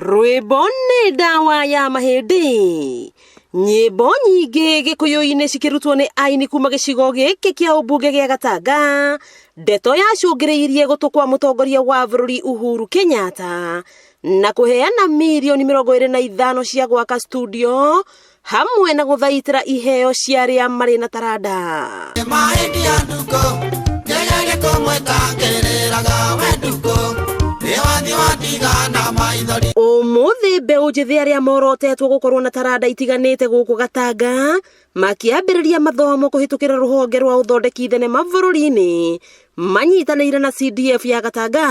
Rwĩmbo nĩ ndawa ya mahĩndĩ. Nyĩmbo nyingĩ Gĩkũyũ-inĩ cikĩrutwo nĩ aini kuma gĩcigo gĩkĩ kĩa ũmbunge gĩa Gatanga. Ndeto yacũngĩrĩirie gũtũ kwa mũtongoria wa bũrũri Uhuru Kenyatta na kũheana mirioni 25 cia gwaka studio hamwe na gũthaitĩra iheo cia arĩa marĩ na taranda. Ũmũthĩ mbeũ njĩthĩ arĩa morotetwo gũkorwo na taranda itiganĩte gũkũ Gatanga makĩambĩrĩria mathomo kũhĩtũkĩra rũhonge rwa ũthondeki thenema bũrũri-inĩ manyitanĩire na CDF ya Gatanga.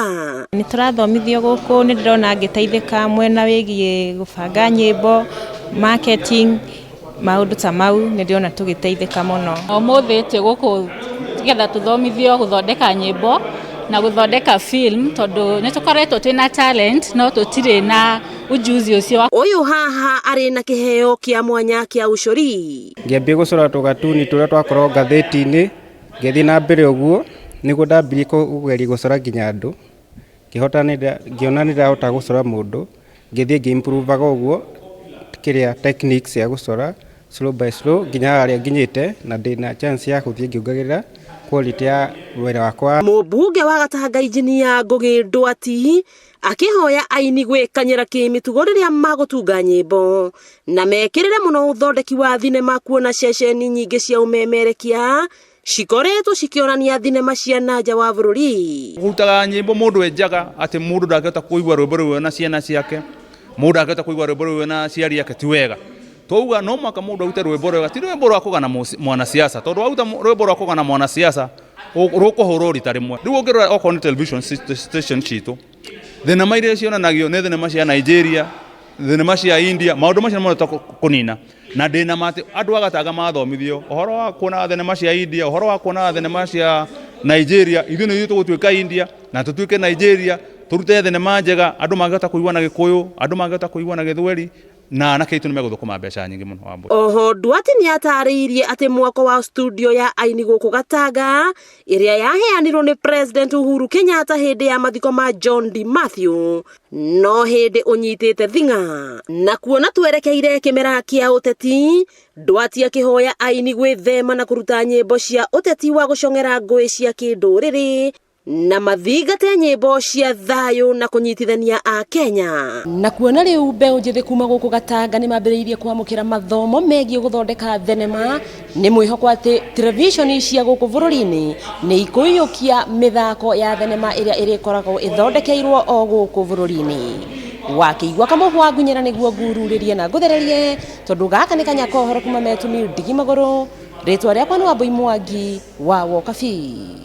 Nĩ tũrathomithio gũkũ, nĩ ndĩrona ngĩteithĩka mwena wĩgiĩ gũbanga nyĩmbo, marketing, maũndũ ta mau nĩ ndĩrona tũgĩteithĩka mũno. Ũmũthĩ tĩ gũkũ getha tũthomithio gũthondeka nyĩmbo na gũthondeka film tondũ nĩ tũkoretwo twĩna talent no tũtirĩ na ujuzi ũcio. Ũyũ haha arĩ na kĩheo kĩa mwanya kĩa ũcori. Ngĩambia gũcora tũgatuni tũrĩa twakorwo ngathĩti-inĩ, ngĩthiĩ na mbere ũguo nĩguo ndambirie kũgeria gũcora nginya andũ, ngĩona nĩ ndahota gũcora mũndũ, ngĩthiĩ ngĩimprovaga ũguo kĩrĩa techniques cia gũcora slow by slow nginya harĩa nginyĩte na ndĩna chance ya gũthiĩ ngĩongagĩrĩra quality ya wĩra wakwa. Mũmbunge wa Gatanga Injinia Ngũgĩ Ndwati akĩhoya aini gwĩkanyĩra kĩmĩtugo rĩrĩa magũtunga nyĩmbo na mekĩrĩre mũno ũthondeki wa thinema, kuona ceceni nyingĩ cia ũmemerekia cikoretwo cikĩonania thinema cia nanja wa bũrũri. Gũtaga nyĩmbo mũndũ enjaga atĩ mũndũ ndangĩhota kũigua rwĩmbo rũu na ciana ciake, mũndũ ndangĩhota kũigua rwĩmbo rũu na ciari yake ti wega. Twauga no mwaka mũndũ arute rwĩmbo rwega, ti rwĩmbo rwa kũgana mwanasiasa, tondũ wauta rwĩmbo rwa kũgana mwanasiasa rũkũhũrwo rita rĩmwe. Rĩu ũngĩrora okorwo nĩ television station citũ, thenema iria cionanagio nĩ thenema cia Nigeria, thenema cia India, maũndũ macio nĩmo kũnina. Na ndĩna mati andũ a Gatanga mathomithio ũhoro wa kuona thenema cia India, ũhoro wa kuona thenema cia Nigeria, ithuĩ nĩ tũgũtuĩka India na tũtuĩke Nigeria, tũrute thenema njega, andũ mangĩhota kũigua na Gĩkũyũ, andũ mangĩhota kũigua na Gĩthweri na anake itu nimegũthũkũma mbeca nyingĩ mũno wa mbũri. Oho Ndwati nĩ atarĩirie atĩ mwako wa studio ya aini gũkũ Gatanga ĩrĩa yaheanirwo nĩ President Uhuru Kenyatta hĩndĩ ya mathiko ma John D. Mathew no hĩndĩ ũnyitĩte thing'a. Na kuona twerekeire kĩmera kĩa ũteti, Ndwati akĩhoya aini gwĩthema na kũruta nyĩmbo cia ũteti wa gũcong'era ngũĩ cia kĩndũrĩrĩ na mathingate nyĩmbo cia thayũ na kũnyitithania a Kenya. Na kuona rĩu mbeũ njĩthĩ kuma gũkũ Gatanga nĩ mambĩrĩirie kwamũkĩra mathomo megiĩ gũthondeka thenema, nĩ mwĩhoko atĩ televishoni cia gũkũ bũrũri-inĩ nĩ ikũiyũkia mĩthako ya thenema ĩrĩa ĩrĩkoragwo ĩthondekeirwo o gũkũ bũrũri-inĩ. Wakĩigua Kamũhwa Ngunyĩra nĩguo ngururĩrie na ngũthererie tondũ gaka nĩ kanya kohoro kuma Metu Ndigi Magũrũ. Rĩtwa rĩakwa nĩ Wambui Mwangi wa Wokabi.